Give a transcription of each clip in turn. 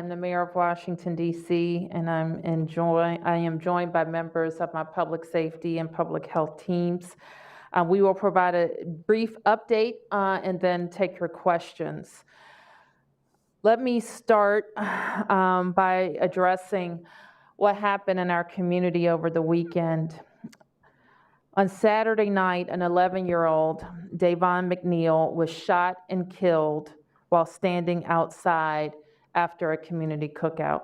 I'm the Mayor of Washington, D.C., and I am joined by members of my public safety and public health teams. We will provide a brief update and then take your questions. Let me start by addressing what happened in our community over the weekend. On Saturday night, an 11-year-old, Davon McNeil, was shot and killed while standing outside after a community cookout.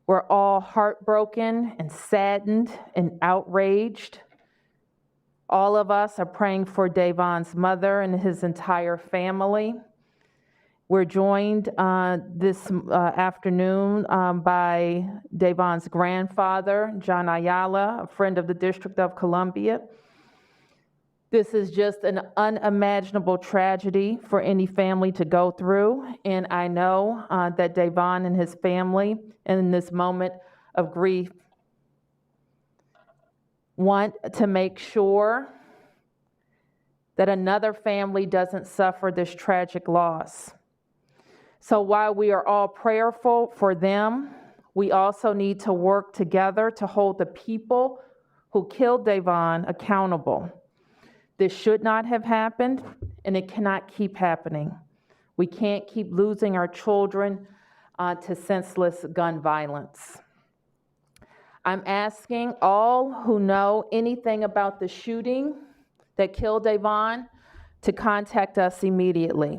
We're all heartbroken and saddened and outraged. All of us are praying for Davon's mother and his entire family. We're joined this afternoon by Davon's grandfather, John Ayala, a friend of the District of Columbia. This is just an unimaginable tragedy for any family to go through, and I know that Davon and his family, in this moment of grief, want to make sure that another family doesn't suffer this tragic loss. So while we are all prayerful for them, we also need to work together to hold the people who killed Davon accountable. This should not have happened, and it cannot keep happening. We can't keep losing our children to senseless gun violence. I'm asking all who know anything about the shooting that killed Davon to contact us immediately.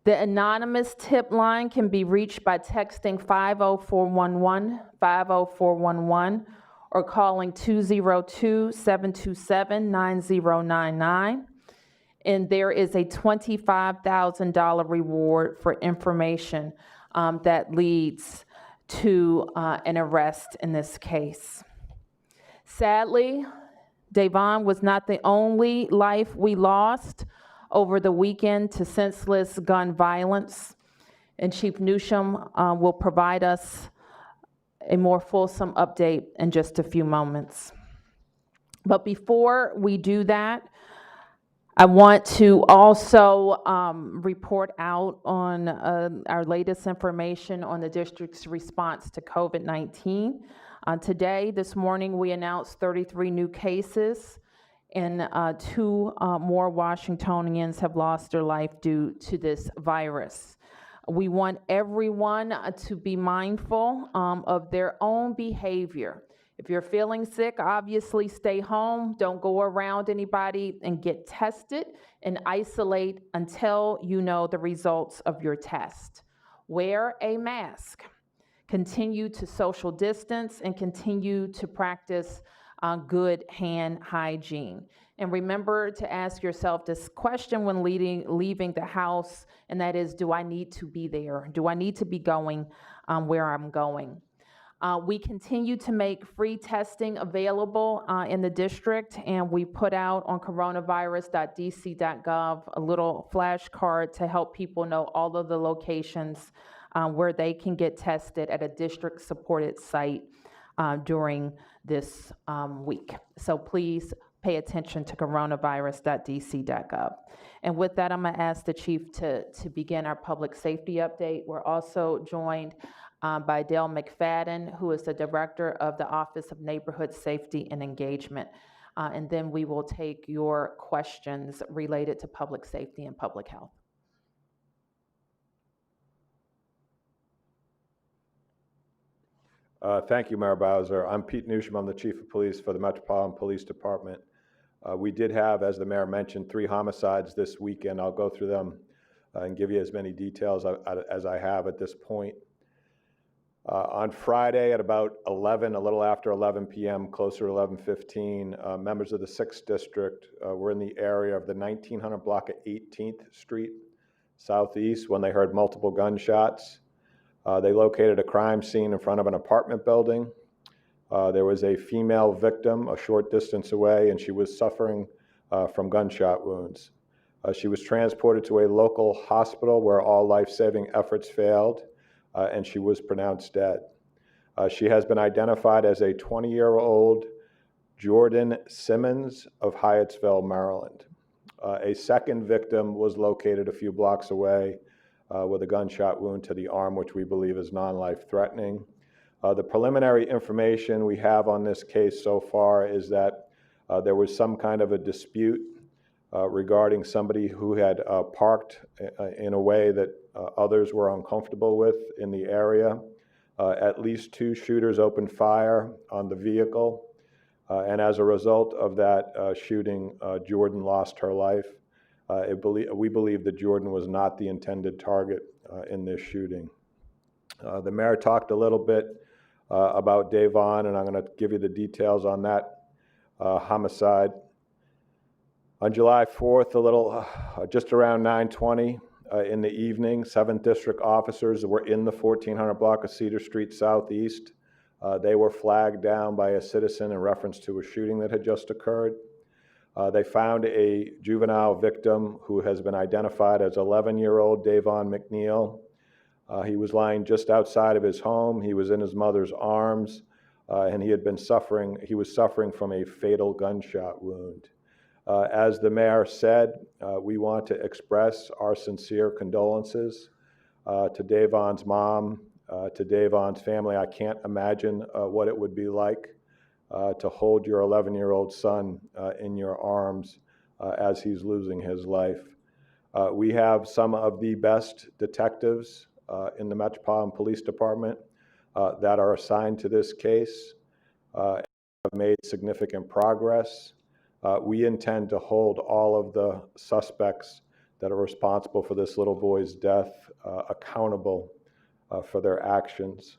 The anonymous tip line can be reached by texting 50411, or calling 202-727-9099. And there is a $25,000 reward for information that leads to an arrest in this case. Sadly, Davon was not the only life we lost over the weekend to senseless gun violence, and Chief Newsham will provide us a more fulsome update in just a few moments. But before we do that, I want to also report out on our latest information on the district's response to COVID-19. This morning, we announced 33 new cases, and 2 more Washingtonians have lost their life due to this virus. We want everyone to be mindful of their own behavior. If you're feeling sick, obviously stay home. Don't go around anybody, and get tested and isolate until you know the results of your test. Wear a mask. Continue to social distance and continue to practice good hand hygiene. And remember to ask yourself this question when leaving the house, and that is, do I need to be there? Do I need to be going where I'm going? We continue to make free testing available in the district, and we put out on coronavirus.dc.gov a little flashcard to help people know all of the locations where they can get tested at a district-supported site during this week. So please pay attention to coronavirus.dc.gov. And with that, I'm going to ask the chief to begin our public safety update. We're also joined by Dale McFadden, who is the director of the Office of Neighborhood Safety and Engagement. And then we will take your questions related to public safety and public health. Thank you, Mayor Bowser. I'm Pete Newsham. I'm the Chief of Police for the Metropolitan Police Department. We did have, as the mayor mentioned, 3 homicides this weekend. I'll go through them and give you as many details as I have at this point. On Friday at about 11, a little after 11 p.m., closer to 11:15, members of the 6th District were in the area of the 1900 block of 18th Street Southeast when they heard multiple gunshots. They located a crime scene in front of an apartment building. There was a female victim a short distance away, and she was suffering from gunshot wounds. She was transported to a local hospital where all life-saving efforts failed, and she was pronounced dead. She has been identified as a 20-year-old Jordan Simmons of Hyattsville, Maryland. A second victim was located a few blocks away, with a gunshot wound to the arm, which we believe is non-life threatening. The preliminary information we have on this case so far is that there was some kind of a dispute regarding somebody who had parked in a way that others were uncomfortable with in the area. At least 2 shooters opened fire on the vehicle, and as a result of that shooting, Jordan lost her life. We believe that Jordan was not the intended target in this shooting. The mayor talked a little bit about Davon, and I'm going to give you the details on that homicide. On July 4th, just around 9:20 in the evening, 7th District officers were in the 1400 block of Cedar Street Southeast. They were flagged down by a citizen in reference to a shooting that had just occurred. They found a juvenile victim who has been identified as 11-year-old Davon McNeil. He was lying just outside of his home. He was in his mother's arms, and he was suffering from a fatal gunshot wound. As the mayor said, we want to express our sincere condolences to Davon's mom, to Davon's family. I can't imagine what it would be like to hold your 11-year-old son in your arms as he's losing his life. We have some of the best detectives in the Metropolitan Police Department that are assigned to this case, have made significant progress. We intend to hold all of the suspects that are responsible for this little boy's death accountable for their actions.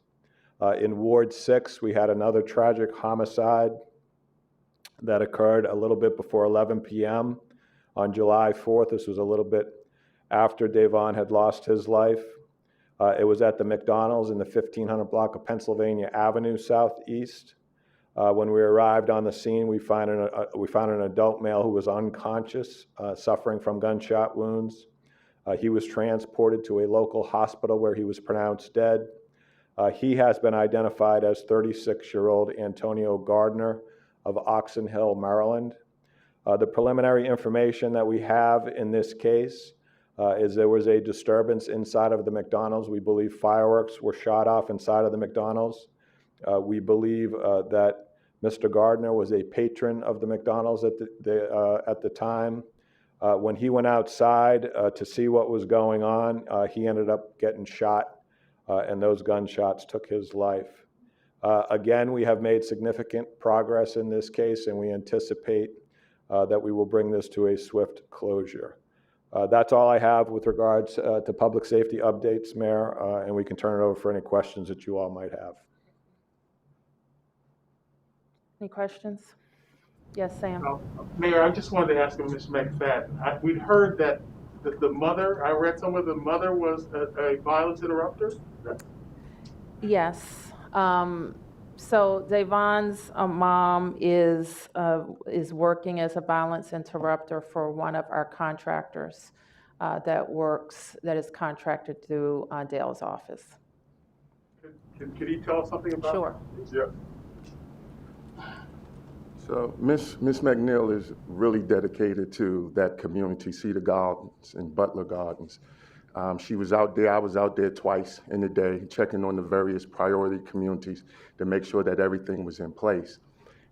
In Ward 6, we had another tragic homicide that occurred a little bit before 11 p.m. on July 4th. This was a little bit after Davon had lost his life. It was at the McDonald's in the 1500 block of Pennsylvania Avenue Southeast. When we arrived on the scene, we found an adult male who was unconscious, suffering from gunshot wounds. He was transported to a local hospital where he was pronounced dead. He has been identified as 36-year-old Antonio Gardner of Oxon Hill, Maryland. The preliminary information that we have in this case is there was a disturbance inside of the McDonald's. We believe fireworks were shot off inside of the McDonald's. We believe that Mr. Gardner was a patron of the McDonald's at the time. When he went outside to see what was going on, he ended up getting shot, and those gunshots took his life. Again, we have made significant progress in this case, and we anticipate that we will bring this to a swift closure. That's all I have with regards to public safety updates, Mayor, and we can turn it over for any questions that you all might have. Any questions? Yes, Sam. Mayor, I just wanted to ask Ms. McFadden. We'd heard that the mother, I read somewhere the mother was a violence interrupter? Yes. So Davon's mom is working as a violence interrupter for one of our contractors that is contracted through Dale's office. Could you tell us something about Sure. it? Yeah. So Miss McNeil is really dedicated to that community, Cedar Gardens and Butler Gardens. She was out there, I was out there twice in the day, checking on the various priority communities to make sure that everything was in place.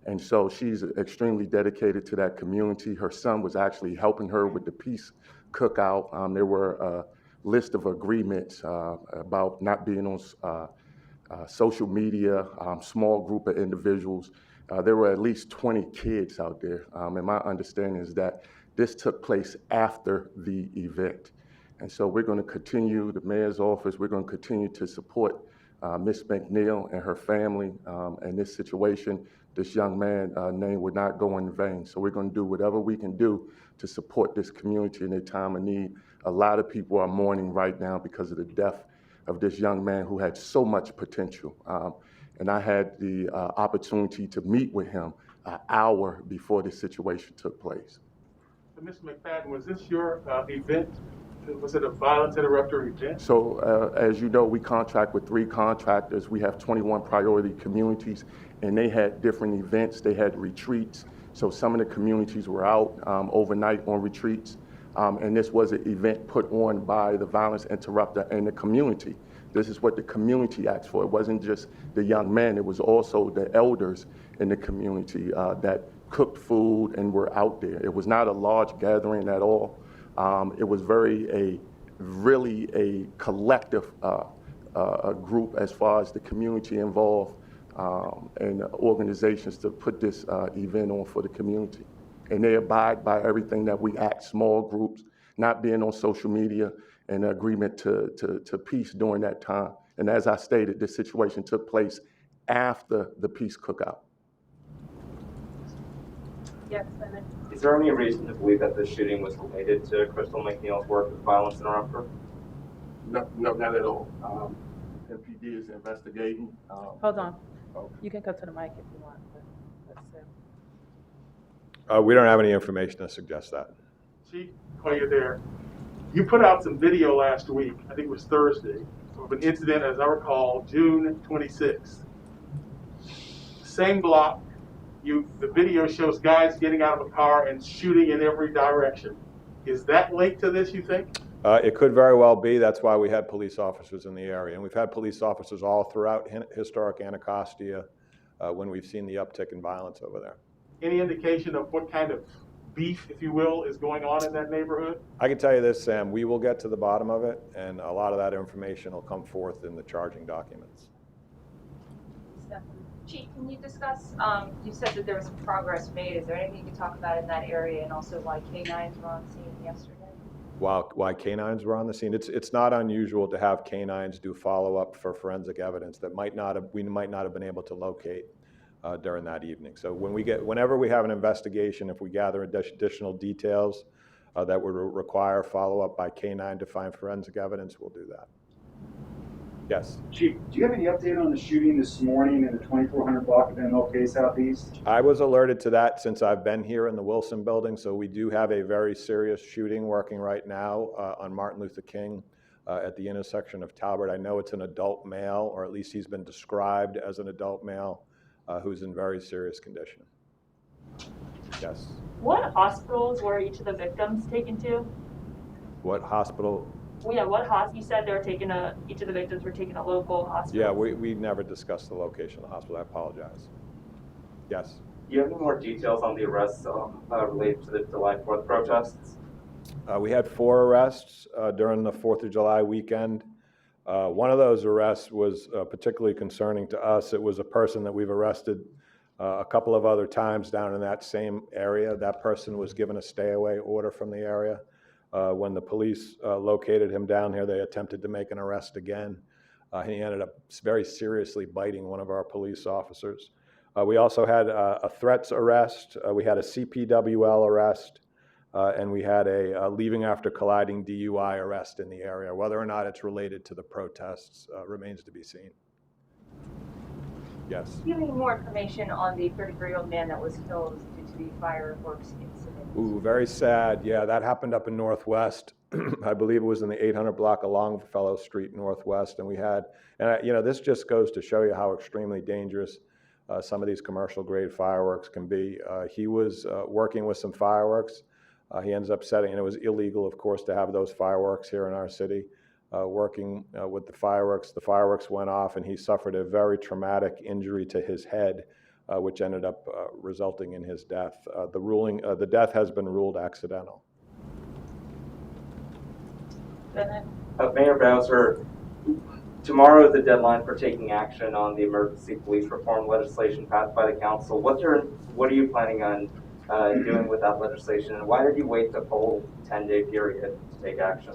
And so she's extremely dedicated to that community. Her son was actually helping her with the peace cookout. There were a list of agreements about not being on social media, small group of individuals. There were at least 20 kids out there, and my understanding is that this took place after the event. And so we're going to continue, the mayor's office, we're going to continue to support Ms. McNeil and her family in this situation. This young man's name would not go in vain. So we're going to do whatever we can do to support this community in their time of need. A lot of people are mourning right now because of the death of this young man who had so much potential. And I had the opportunity to meet with him an hour before this situation took place. So, Ms. McFadden, was this your event? Was it a violence interrupter event? So as you know, we contract with 3 contractors. We have 21 priority communities, and they had different events. They had retreats. So some of the communities were out overnight on retreats. And this was an event put on by the violence interrupter and the community. This is what the community asked for. It wasn't just the young men, it was also the elders in the community that cooked food and were out there. It was not a large gathering at all. It was really a collective a group as far as the community involved and organizations to put this event on for the community. And they abide by everything that we ask, small groups, not being on social media, and agreement to peace during that time. And as I stated, this situation took place after the peace cookout. Yes, Senate. Is there any reason to believe that this shooting was related to Crystal McNeil's work as a violence interrupter? No, not at all. MPD is investigating. Hold on. Okay. You can go to the mic if you want. But let's We don't have any information to suggest that. Chief, while you're there, you put out some video last week, I think it was Thursday, of an incident, as I recall, June 26th. Same block, the video shows guys getting out of a car and shooting in every direction. Is that linked to this, you think? It could very well be. That's why we had police officers in the area. And we've had police officers all throughout historic Anacostia when we've seen the uptick in violence over there. Any indication of what kind of beef, if you will, is going on in that neighborhood? I can tell you this, Sam, we will get to the bottom of it, and a lot of that information will come forth in the charging documents. Chief, can you discuss, you said that there was some progress made. Is there anything you can talk about in that area, and also why K-9s were on scene yesterday? Why canines were on the scene? It's not unusual to have canines do follow-up for forensic evidence that we might not have been able to locate during that evening. So whenever we have an investigation, if we gather additional details that would require follow-up by K9 to find forensic evidence, we'll do that. Yes. Chief, do you have any update on the shooting this morning in the 2400 block of MLK Southeast? I was alerted to that since I've been here in the Wilson building, so we do have a very serious shooting working right now on Martin Luther King at the intersection of Talbot. I know it's an adult male, or at least he's been described as an adult male who's in very serious condition. Yes. What hospitals were each of the victims taken to? What hospital? Well, yeah, you said they were taken each of the victims were taken to local hospitals. Yeah, we never discussed the location of the hospital. I apologize. Yes. Do you have any more details on the arrests related to the July 4th protests? We had 4 arrests during the 4th of July weekend. One of those arrests was particularly concerning to us. It was a person that we've arrested a couple of other times down in that same area. That person was given a stay-away order from the area. When the police located him down here, they attempted to make an arrest again. He ended up very seriously biting one of our police officers. We also had a threats arrest. We had a CPWL arrest. And we had a leaving after colliding DUI arrest in the area. Whether or not it's related to the protests remains to be seen. Yes. Do you have any more information on the 33-year-old man that was killed due to the fireworks incident? Ooh, very sad. Yeah, that happened up in Northwest. I believe it was in the 800 block of Longfellow Street Northwest. And we had, this just goes to show you how extremely dangerous some of these commercial grade fireworks can be. He was working with some fireworks. He ends up setting, and it was illegal, of course, to have those fireworks here in our city. Working with the fireworks went off, and he suffered a very traumatic injury to his head, which ended up resulting in his death. The death has been ruled accidental. Mayor Bowser, tomorrow is the deadline for taking action on the emergency police reform legislation passed by the council. What are you planning on doing with that legislation, and why did you wait the full 10-day period to take action?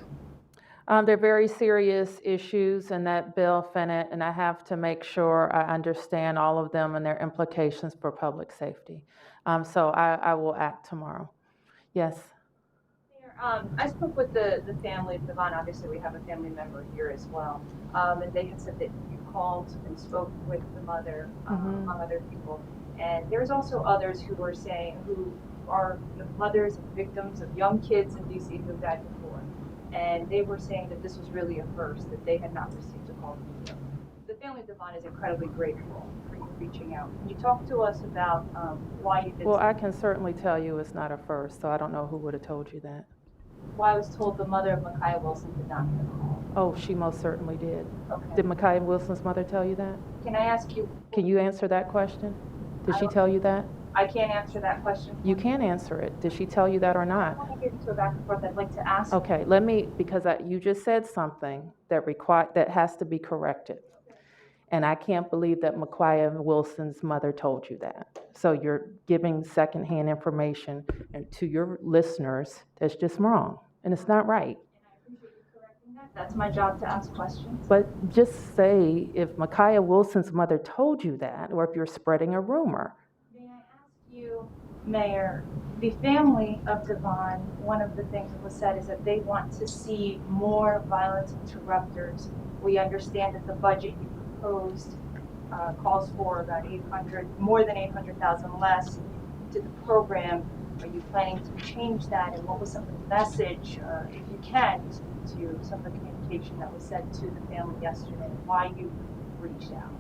They're very serious issues in that bill, Fennett, and I have to make sure I understand all of them and their implications for public safety. So I will act tomorrow. Yes. Mayor, I spoke with the family of Devon. Obviously, we have a family member here as well, and they had said that you called and spoke with the mother, among other people. And there's also others who are the mothers of victims of young kids in DC who have died before. And they were saying that this was really a first, that they had not received a call from you. The family of Devon is incredibly grateful for you reaching out. Can you talk to us about why you did Well, so? I can certainly tell you it's not a first, so I don't know who would have told you that. Well, I was told the mother of Micaiah Wilson did not get a call. Oh, she most certainly did. Okay. Did Micaiah Wilson's mother tell you that? Can I ask you? Can you answer that question? Did I she don't- tell you that? I can't answer that question. You can answer it. Did she tell you that or I not? don't want to get into a back and forth. I'd like to ask. Okay, because you just said something that has to be corrected. And I can't believe that Micaiah Wilson's mother told you that. So you're giving secondhand information and to your listeners that's just wrong, and it's not right. That's my job to ask questions. But just say if Micaiah Wilson's mother told you that, or if you're spreading a rumor. May I ask you, Mayor, the family of Devon, one of the things that was said is that they want to see more violence interrupters. We understand that the budget you proposed calls for about more than 800,000 less to the program. Are you planning to change that? And what was some of the message, if you can, to some of the communication that was said to the family yesterday, why you reached out?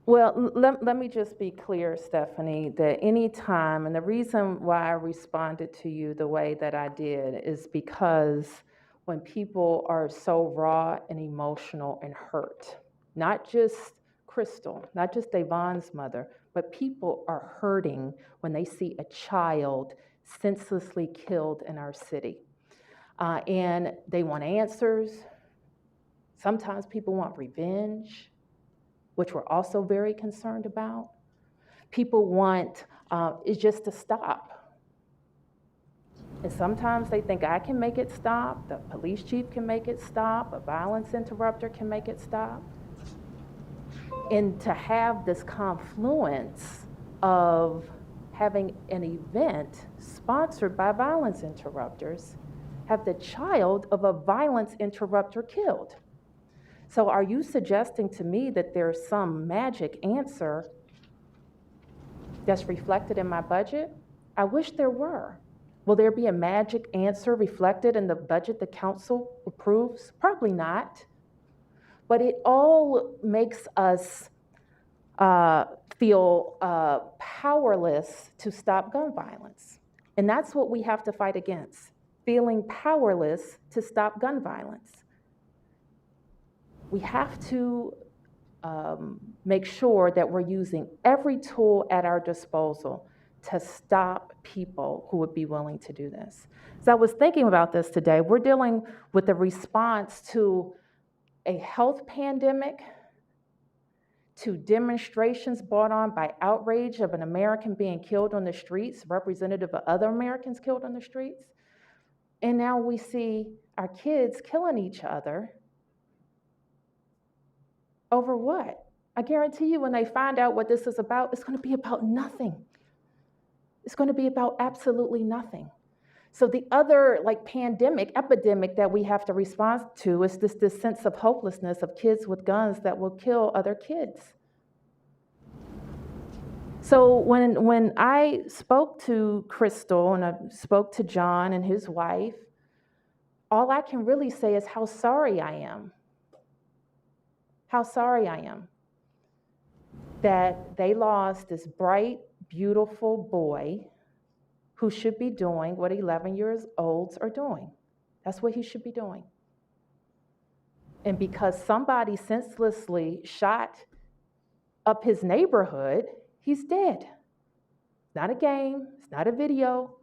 Well, let me just be clear, Stephanie, that any time, and the reason why I responded to you the way that I did is because when people are so raw and emotional and hurt, not just Crystal, not just Devon's mother, but people are hurting when they see a child senselessly killed in our city. And they want answers. Sometimes people want revenge, which we're also very concerned about. People want it just to stop. And sometimes they think I can make it stop, the police chief can make it stop, a violence interrupter can make it stop. And to have this confluence of having an event sponsored by violence interrupters, have the child of a violence interrupter killed. So are you suggesting to me that there's some magic answer that's reflected in my budget? I wish there were. Will there be a magic answer reflected in the budget the council approves? Probably not. But it all makes us feel powerless to stop gun violence. And that's what we have to fight against, feeling powerless to stop gun violence. We have to make sure that we're using every tool at our disposal to stop people who would be willing to do this. So I was thinking about this today. We're dealing with the response to a health pandemic, to demonstrations brought on by outrage of an American being killed on the streets, representative of other Americans killed on the streets. And now we see our kids killing each other. Over what? I guarantee you when they find out what this is about, it's going to be about nothing. It's going to be about absolutely nothing. So the other epidemic that we have to respond to is this sense of hopelessness of kids with guns that will kill other kids. So when I spoke to Crystal and I spoke to John and his wife, all I can really say is how sorry I am. How sorry I am that they lost this bright, beautiful boy who should be doing what 11-year-olds are doing. That's what he should be doing. And because somebody senselessly shot up his neighborhood, he's dead. It's not a game, it's not a video,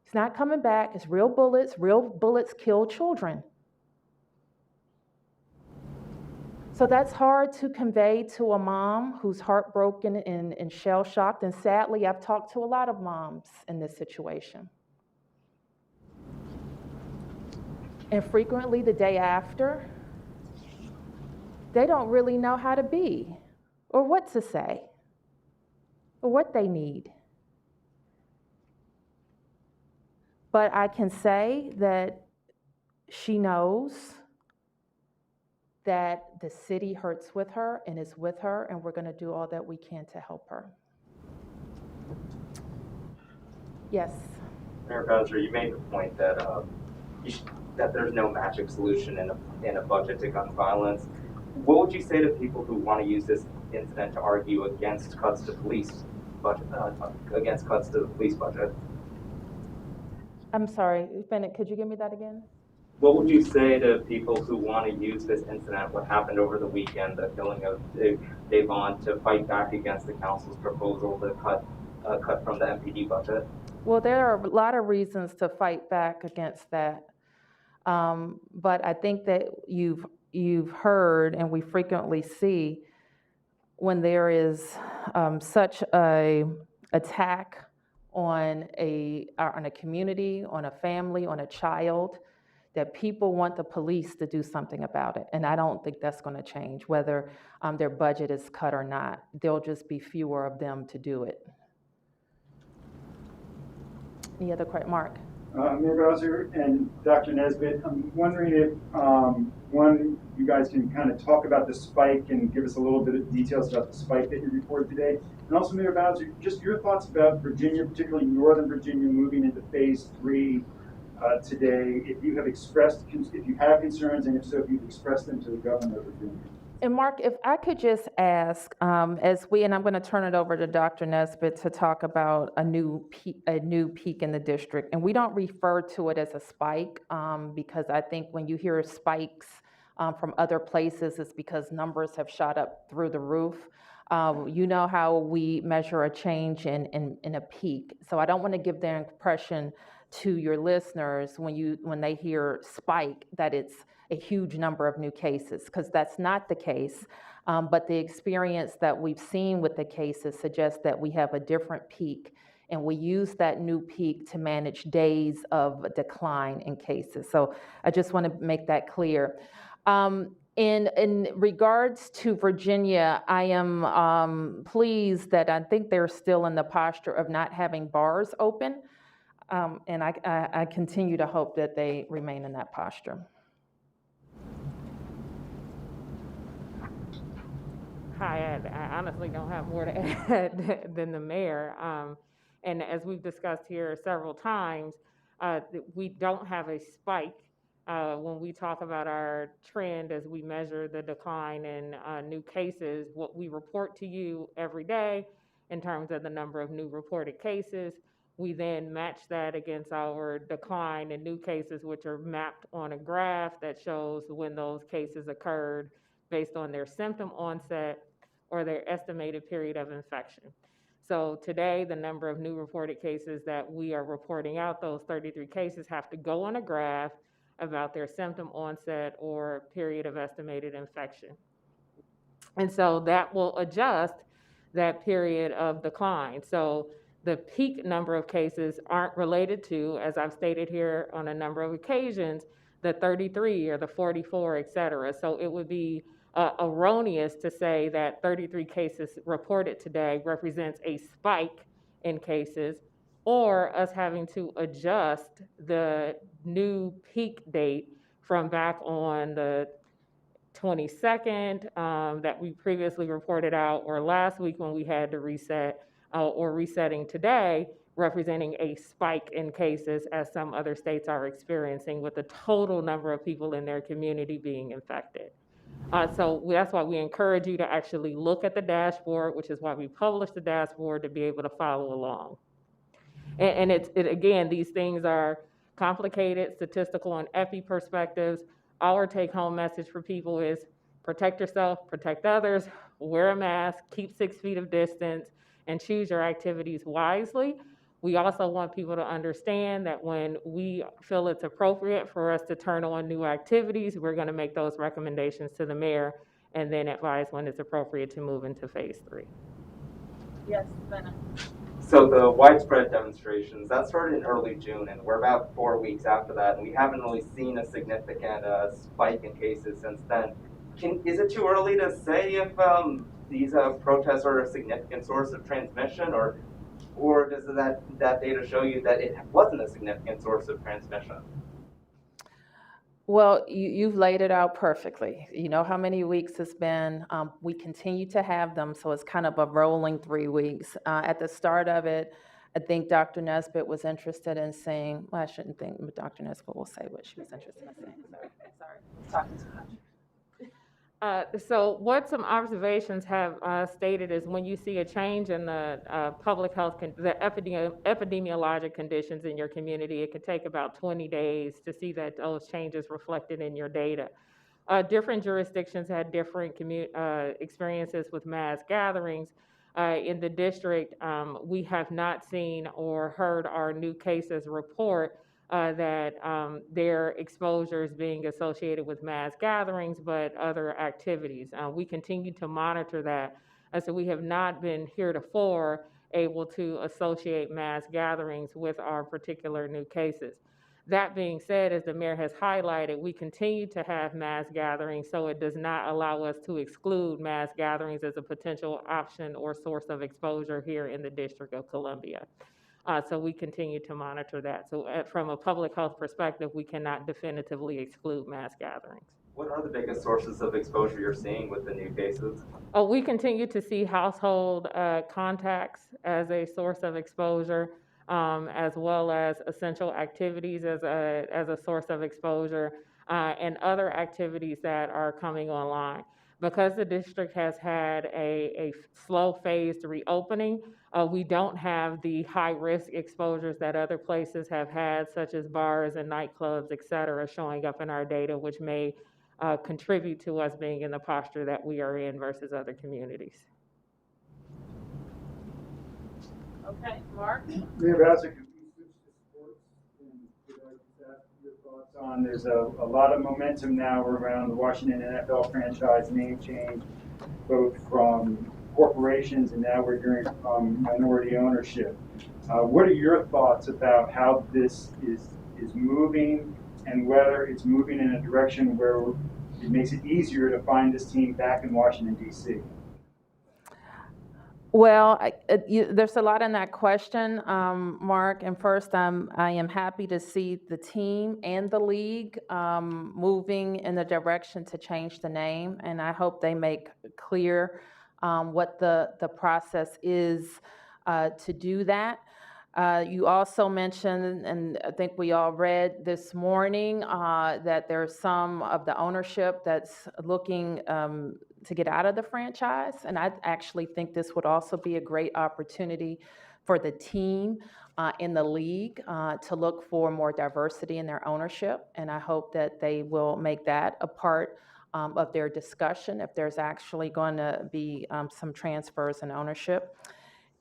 it's not coming back, it's real bullets kill children. So that's hard to convey to a mom who's heartbroken and shell-shocked. And sadly, I've talked to a lot of moms in this situation. And frequently the day after, they don't really know how to be or what to say or what they need. But I can say that she knows that the city hurts with her and is with her, and we're going to do all that we can to help her. Yes. Mayor Bowser, you made the point that that there's no magic solution in a budget to gun violence. What would you say to people who want to use this incident to argue against cuts to police budget, against cuts to the police budget? I'm sorry, Bennett, could you give me that again? What would you say to people who want to use this incident, what happened over the weekend, the killing of Davon, to fight back against the council's proposal to cut from the MPD budget? Well, there are a lot of reasons to fight back against that. But I think that you've heard, and we frequently see, when there is such a attack on a community, on a family, on a child, that people want the police to do something about it. And I don't think that's going to change, whether their budget is cut or not. There'll just be fewer of them to do it. Any other questions, Mark? Mayor Bowser and Dr. Nesbitt, I'm wondering if, one, you guys can kind of talk about the spike and give us a little bit of details about the spike that you reported today. And also, Mayor Bowser, just your thoughts about Virginia, particularly Northern Virginia, moving into phase 3 today. If you have concerns, and if so, if you've expressed them to the governor of Virginia. And Mark, if I could just ask, and I'm going to turn it over to Dr. Nesbitt to talk about a new peak in the district. And we don't refer to it as a spike because I think when you hear spikes from other places, it's because numbers have shot up through the roof. You know how we measure a change in a peak. So I don't want to give the impression to your listeners when they hear spike that it's a huge number of new cases, because that's not the case. But the experience that we've seen with the cases suggests that we have a different peak, and we use that new peak to manage days of decline in cases. So I just want to make that clear. In regards to Virginia, I am pleased that I think they're still in the posture of not having bars open. And I continue to hope that they remain in that posture. Hi, I honestly don't have more to add than the mayor. And as we've discussed here several times, we don't have a spike when we talk about our trend as we measure the decline in new cases. What we report to you every day in terms of the number of new reported cases, we then match that against our decline in new cases, which are mapped on a graph that shows when those cases occurred based on their symptom onset or their estimated period of infection. So today, the number of new reported cases that we are reporting out, those 33 cases, have to go on a graph about their symptom onset or period of estimated infection. And so that will adjust that period of decline. So the peak number of cases aren't related to, as I've stated here on a number of occasions, the 33 or the 44, et cetera. So it would be erroneous to say that 33 cases reported today represents a spike in cases, or us having to adjust the new peak date from back on the 22nd that we previously reported out, or last week when we had to reset, or resetting today, representing a spike in cases as some other states are experiencing, with the total number of people in their community being infected. So that's why we encourage you to actually look at the dashboard, which is why we publish the dashboard, to be able to follow along. And again, these things are complicated, statistical and epi perspectives. Our take-home message for people is protect yourself, protect others, wear a mask, keep 6 feet of distance, and choose your activities wisely. We also want people to understand that when we feel it's appropriate for us to turn on new activities, we're going to make those recommendations to the mayor and then advise when it's appropriate to move into phase 3. Yes, Lena. So the widespread demonstrations, that started in early June, and we're about 4 weeks after that, and we haven't really seen a significant spike in cases since then. Is it too early to say if these protests are a significant source of transmission, or does that data show you that it wasn't a significant source of transmission? Well, you've laid it out perfectly. You know how many weeks it's been. We continue to have them, so it's kind of a rolling 3 weeks. At the start of it, I think Dr. Nesbitt was interested in saying, well, I shouldn't think, but Dr. Nesbitt will say what she was interested in saying. Sorry, talking too much. So what some observations have stated is when you see a change in the public health, the epidemiologic conditions in your community, it could take about 20 days to see that those changes reflected in your data. Different jurisdictions had different experiences with mass gatherings. In the district, we have not seen or heard our new cases report that their exposures being associated with mass gatherings, but other activities. We continue to monitor that. So we have not been heretofore able to associate mass gatherings with our particular new cases. That being said, as the mayor has highlighted, we continue to have mass gatherings, so it does not allow us to exclude mass gatherings as a potential option or source of exposure here in the District of Columbia. So we continue to monitor that. So from a public health perspective, we cannot definitively exclude mass gatherings. What are the biggest sources of exposure you're seeing with the new cases? We continue to see household contacts as a source of exposure, as well as essential activities as a source of exposure, and other activities that are coming online. Because the district has had a slow phased reopening, we don't have the high risk exposures that other places have had, such as bars and nightclubs, et cetera, showing up in our data, which may contribute to us being in the posture that we are in versus other communities. Okay, Mark? Mayor Bowser, could we switch to sports? And could I just ask your thoughts on, there's a lot of momentum now around the Washington NFL franchise name change, both from corporations and now we're hearing from minority ownership. What are your thoughts about how this is moving and whether it's moving in a direction where it makes it easier to find this team back in Washington, D.C.? Well, there's a lot in that question, Mark. And first, I am happy to see the team and the league moving in the direction to change the name. And I hope they make clear what the process is to do that. You also mentioned, and I think we all read this morning, that there's some of the ownership that's looking to get out of the franchise. And I actually think this would also be a great opportunity for the team in the league to look for more diversity in their ownership. And I hope that they will make that a part of their discussion if there's actually going to be some transfers in ownership.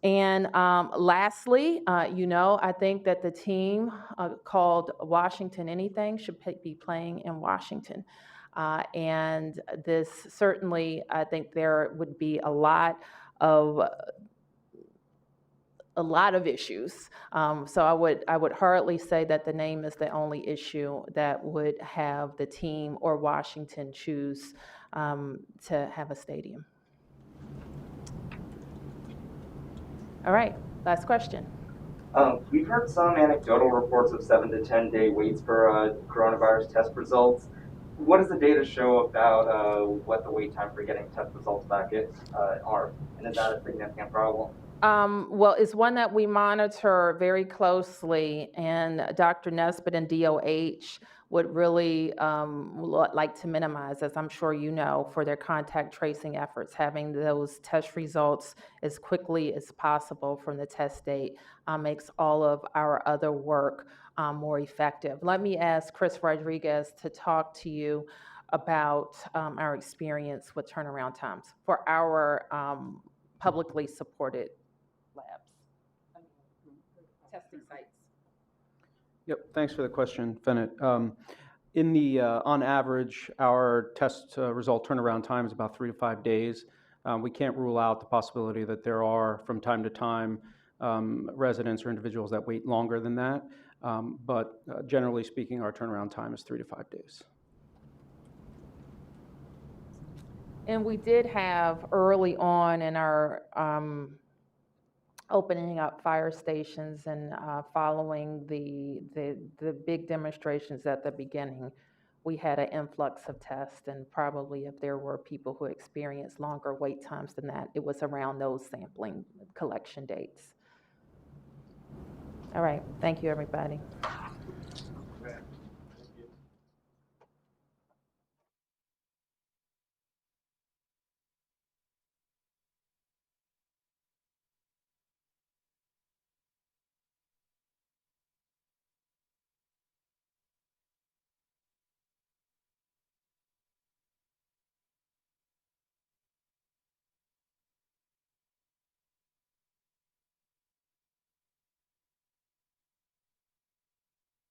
And lastly, I think that the team called Washington Anything should be playing in Washington. And this certainly, I think there would be a lot of issues. So I would hardly say that the name is the only issue that would have the team or Washington choose to have a stadium. All right, last question. We've heard some anecdotal reports of 7 to 10 day waits for coronavirus test results. What does the data show about what the wait time for getting test results back are? And is that a significant problem? Well, it's one that we monitor very closely, and Dr. Nesbitt and DOH would really like to minimize, as I'm sure you know, for their contact tracing efforts, having those test results as quickly as possible from the test date makes all of our other work more effective. Let me ask Chris Rodriguez to talk to you about our experience with turnaround times for our publicly supported labs, testing sites. Yep, thanks for the question, Fennett. On average, our test result turnaround time is about 3 to 5 days. We can't rule out the possibility that there are, from time to time, residents or individuals that wait longer than that. But generally speaking, our turnaround time is 3 to 5 days. And we did have early on in our opening up fire stations and following the big demonstrations at the beginning, we had an influx of tests, and probably if there were people who experienced longer wait times than that, it was around those sampling collection dates. All right, thank you, everybody.